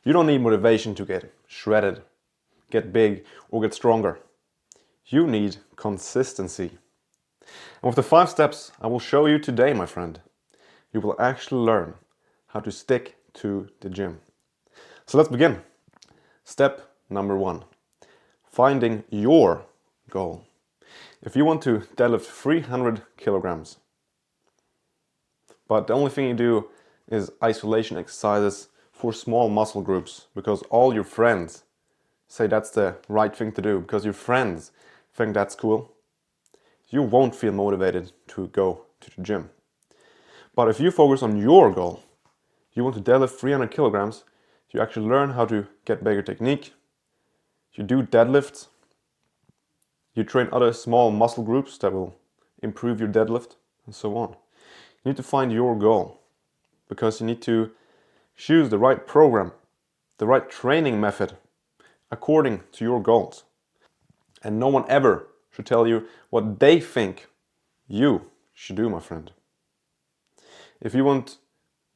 You don't need motivation to get shredded, get big, or get stronger. You need consistency. And with the 5 steps I will show you today, my friend, you will actually learn how to stick to the gym. So let's begin. Step number 1, finding your goal. If you want to deadlift 300 kilograms, but the only thing you do is isolation exercises for small muscle groups because all your friends say that's the right thing to do, because your friends think that's cool, you won't feel motivated to go to the gym. But if you focus on your goal, you want to deadlift 300 kilograms, you actually learn how to get better technique, you do deadlifts, you train other small muscle groups that will improve your deadlift, and so on. You need to find your goal, because you need to choose the right program, the right training method, according to your goals. And no one ever should tell you what they think you should do, my friend. If you want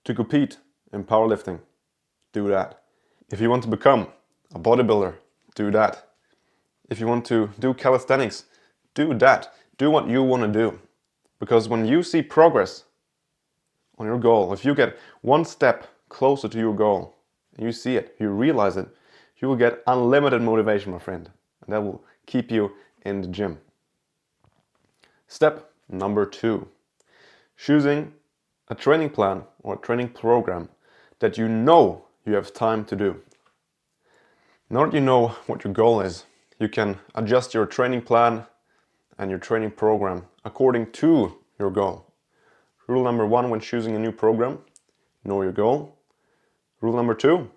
to compete in powerlifting, do that. If you want to become a bodybuilder, do that. If you want to do calisthenics, do that. Do what you want to do. Because when you see progress on your goal, if you get one step closer to your goal, and you see it, you realize it, you will get unlimited motivation, my friend. And that will keep you in the gym. Step number 2, choosing a training plan or a training program that you know you have time to do. Now that you know what your goal is, you can adjust your training plan and your training program according to your goal. Rule number 1 when choosing a new program, know your goal. Rule number 2,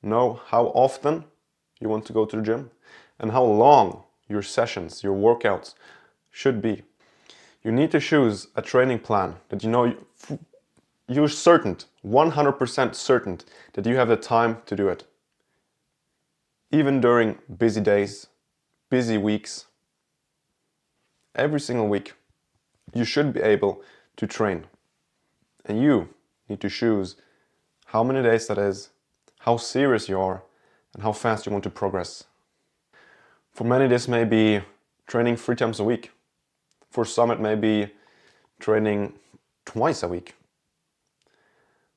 know how often you want to go to the gym and how long your sessions, your workouts should be. You need to choose a training plan that you know you're certain, 100% certain that you have the time to do it. Even during busy days, busy weeks, every single week, you should be able to train. And you need to choose how many days that is, how serious you are, and how fast you want to progress. For many, this may be training 3 times a week. For some, it may be training twice a week.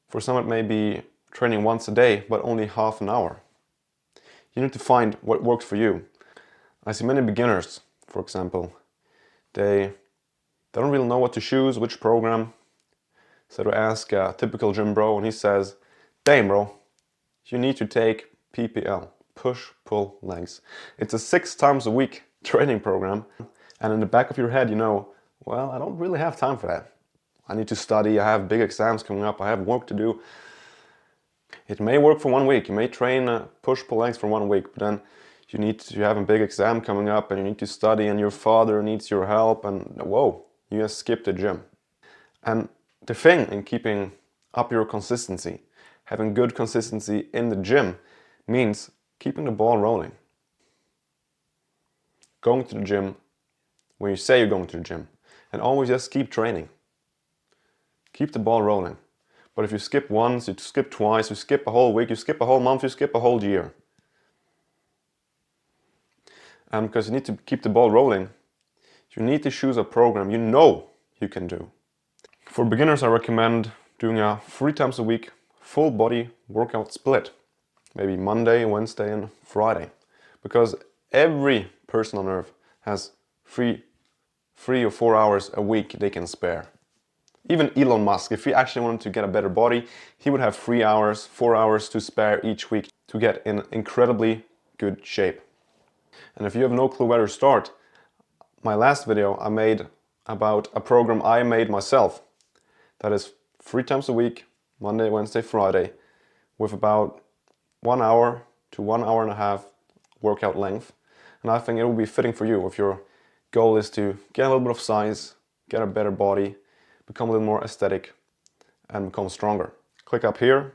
For some, it may be training once a day, but only half an hour. You need to find what works for you. I see many beginners, for example, they don't really know what to choose, which program. So to ask a typical gym bro, and he says, "Damn bro, you need to take PPL, push, pull, legs. It's a 6 times a week training program." And in the back of your head, you know, well, I don't really have time for that. I need to study, I have big exams coming up, I have work to do. It may work for 1 week, you may train push, pull, legs for 1 week, but then you have a big exam coming up and you need to study and your father needs your help and whoa, you just skip the gym. And the thing in keeping up your consistency, having good consistency in the gym, means keeping the ball rolling. Going to the gym when you say you're going to the gym, and always just keep training. Keep the ball rolling. But if you skip once, you skip twice, you skip a whole week, you skip a whole month, you skip a whole year. And because you need to keep the ball rolling, you need to choose a program you know you can do. For beginners, I recommend doing a 3 times a week full body workout split. Maybe Monday, Wednesday, and Friday. Because every person on earth has 3 or 4 hours a week they can spare. Even Elon Musk, if he actually wanted to get a better body, he would have 3 hours, 4 hours to spare each week to get in incredibly good shape. And if you have no clue where to start, my last video I made about a program I made myself. That is 3 times a week, Monday, Wednesday, Friday, with about 1 hour to 1 hour and a half workout length. And I think it will be fitting for you if your goal is to get a little bit of size, get a better body, become a little more aesthetic, and become stronger. Click up here,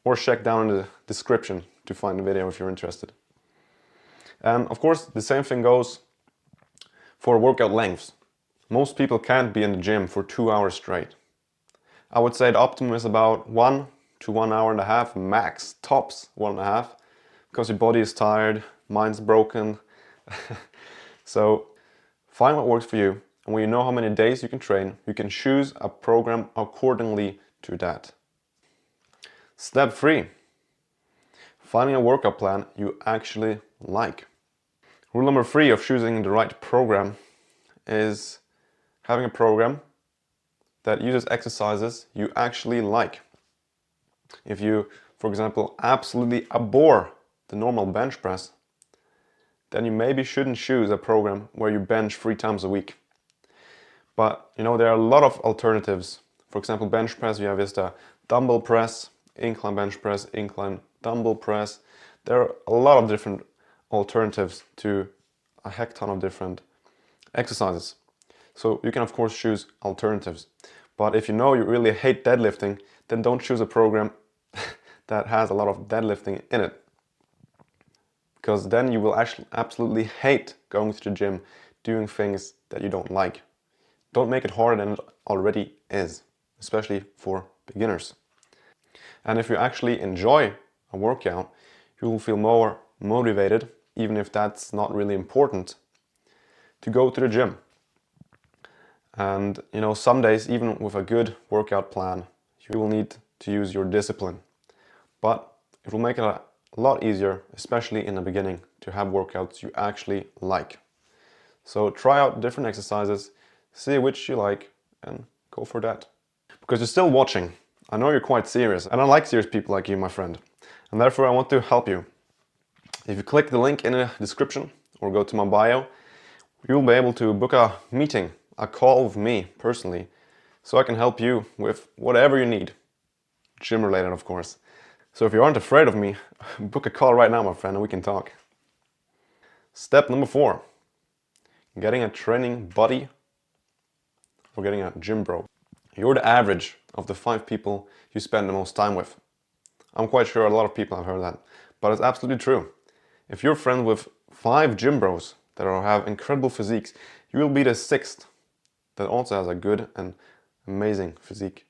or check down in the description to find the video if you're interested. And of course, the same thing goes for workout lengths. Most people can't be in the gym for 2 hours straight. I would say the optimum is about 1 to 1.5 hours max, tops 1.5, because your body is tired, mind's broken. So find what works for you, and when you know how many days you can train, you can choose a program accordingly to that. Step 3. Finding a workout plan you actually like. Rule number 3 of choosing the right program is having a program that uses exercises you actually like. If you, for example, absolutely abhor the normal bench press, then you maybe shouldn't choose a program where you bench 3 times a week. But there are a lot of alternatives. For example, bench press, you have the dumbbell press, incline bench press, incline dumbbell press. There are a lot of different alternatives to a heck ton of different exercises. So you can of course choose alternatives. But if you know you really hate deadlifting, then don't choose a program that has a lot of deadlifting in it. Because then you will actually absolutely hate going to the gym, doing things that you don't like. Don't make it harder than it already is, especially for beginners. And if you actually enjoy a workout, you will feel more motivated, even if that's not really important, to go to the gym. And some days, even with a good workout plan, you will need to use your discipline. But it will make it a lot easier, especially in the beginning, to have workouts you actually like. So try out different exercises, see which you like, and go for that. Because you're still watching, I know you're quite serious, and I like serious people like you, my friend. And therefore I want to help you. If you click the link in the description or go to my bio, you'll be able to book a meeting, a call with me personally, so I can help you with whatever you need. Gym related, of course. So if you aren't afraid of me, book a call right now, my friend, and we can talk. Step number 4. Getting a training buddy or getting a gym bro. You're the average of the 5 people you spend the most time with. I'm quite sure a lot of people have heard that, but it's absolutely true. If you're friends with 5 gym bros that have incredible physiques, you will be the 6th that also has a good and amazing physique.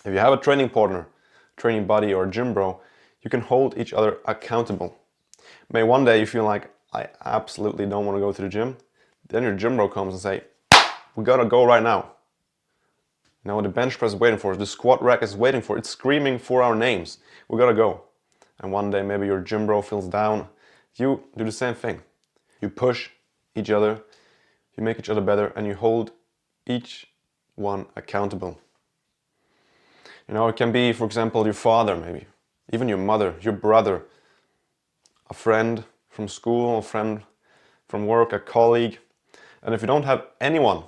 If you have a training partner, training buddy or gym bro, you can hold each other accountable. May one day you feel like, I absolutely don't want to go to the gym, then your gym bro comes and say, we gotta go right now. The bench press is waiting for us, the squat rack is waiting for us, it's screaming for our names. We gotta go. And one day maybe your gym bro feels down, you do the same thing. You push each other, you make each other better, and you hold each one accountable. It can be, for example, your father maybe, even your mother, your brother, a friend from school, a friend from work, a colleague. And if you don't have anyone,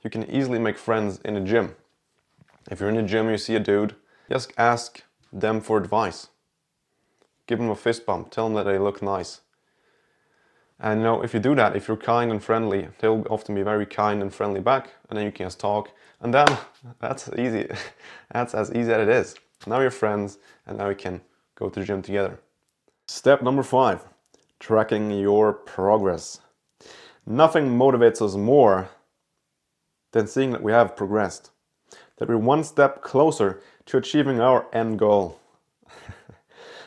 you can easily make friends in a gym. If you're in a gym and you see a dude, just ask them for advice. Give them a fist bump, tell them that they look nice. And if you do that, if you're kind and friendly, they'll often be very kind and friendly back, and then you can just talk, and then that's easy. That's as easy as it is. Now you're friends, and now you can go to the gym together. Step number 5, tracking your progress. Nothing motivates us more than seeing that we have progressed, that we're one step closer to achieving our end goal.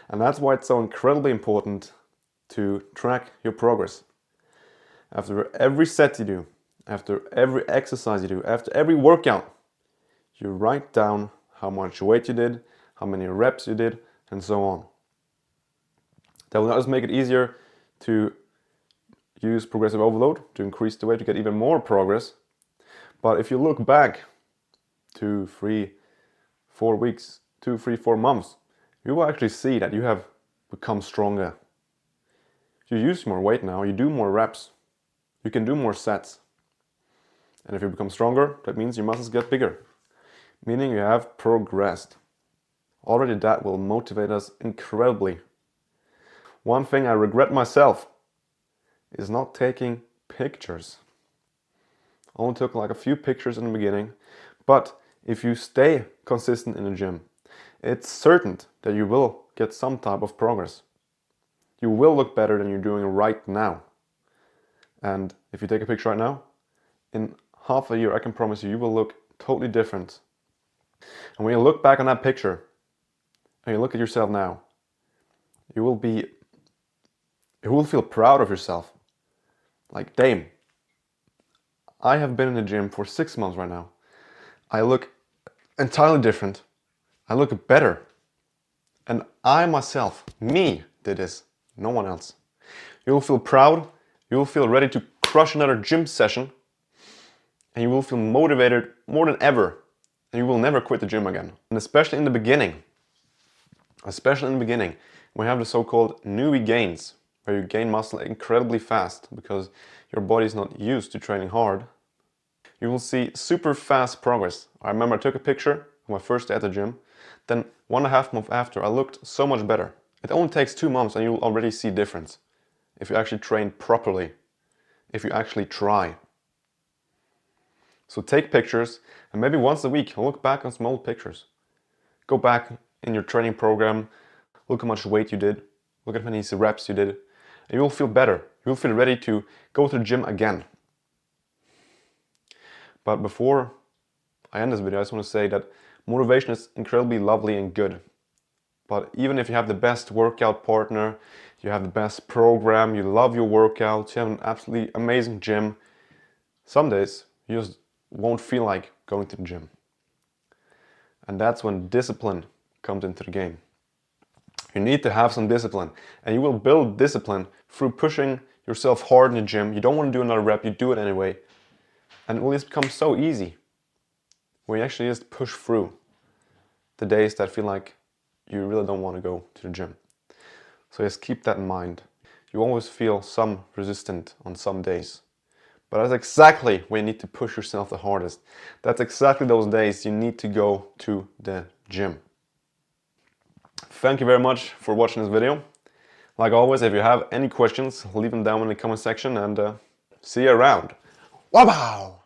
And that's why it's so incredibly important to track your progress. After every set you do, after every exercise you do, after every workout, you write down how much weight you did, how many reps you did, and so on. That will just make it easier to use progressive overload to increase the weight to get even more progress. But if you look back 2, 3, 4 weeks, 2, 3, 4 months, you will actually see that you have become stronger. You use more weight now, you do more reps, you can do more sets. And if you become stronger, that means your muscles get bigger, meaning you have progressed. Already that will motivate us incredibly. One thing I regret myself is not taking pictures. I only took like a few pictures in the beginning, but if you stay consistent in the gym, it's certain that you will get some type of progress. You will look better than you're doing right now. And if you take a picture right now, in half a year I can promise you, you will look totally different. And when you look back on that picture, and you look at yourself now, you will feel proud of yourself. Like, damn, I have been in the gym for 6 months right now. I look entirely different. I look better. And I myself, me, did this, no one else. You will feel proud, you will feel ready to crush another gym session, and you will feel motivated more than ever, and you will never quit the gym again. And especially in the beginning, we have the so-called newbie gains, where you gain muscle incredibly fast because your body is not used to training hard. You will see super fast progress. I remember I took a picture of my first day at the gym, then 1.5 months after I looked so much better. It only takes 2 months and you'll already see difference. If you actually train properly, if you actually try. So take pictures and maybe once a week look back on some old pictures. Go back in your training program, look how much weight you did, look at how many reps you did, and you will feel better. You will feel ready to go to the gym again. But before I end this video, I just want to say that motivation is incredibly lovely and good. But even if you have the best workout partner, you have the best program, you love your workouts, you have an absolutely amazing gym, some days you just won't feel like going to the gym. And that's when discipline comes into the game. You need to have some discipline, and you will build discipline through pushing yourself hard in the gym. You don't want to do another rep, you do it anyway. And it will just become so easy when you actually just push through the days that feel like you really don't want to go to the gym. So just keep that in mind. You always feel some resistant on some days. But that's exactly when you need to push yourself the hardest. That's exactly those days you need to go to the gym. Thank you very much for watching this video. Like always, if you have any questions, leave them down in the comment section and see you around. Wow!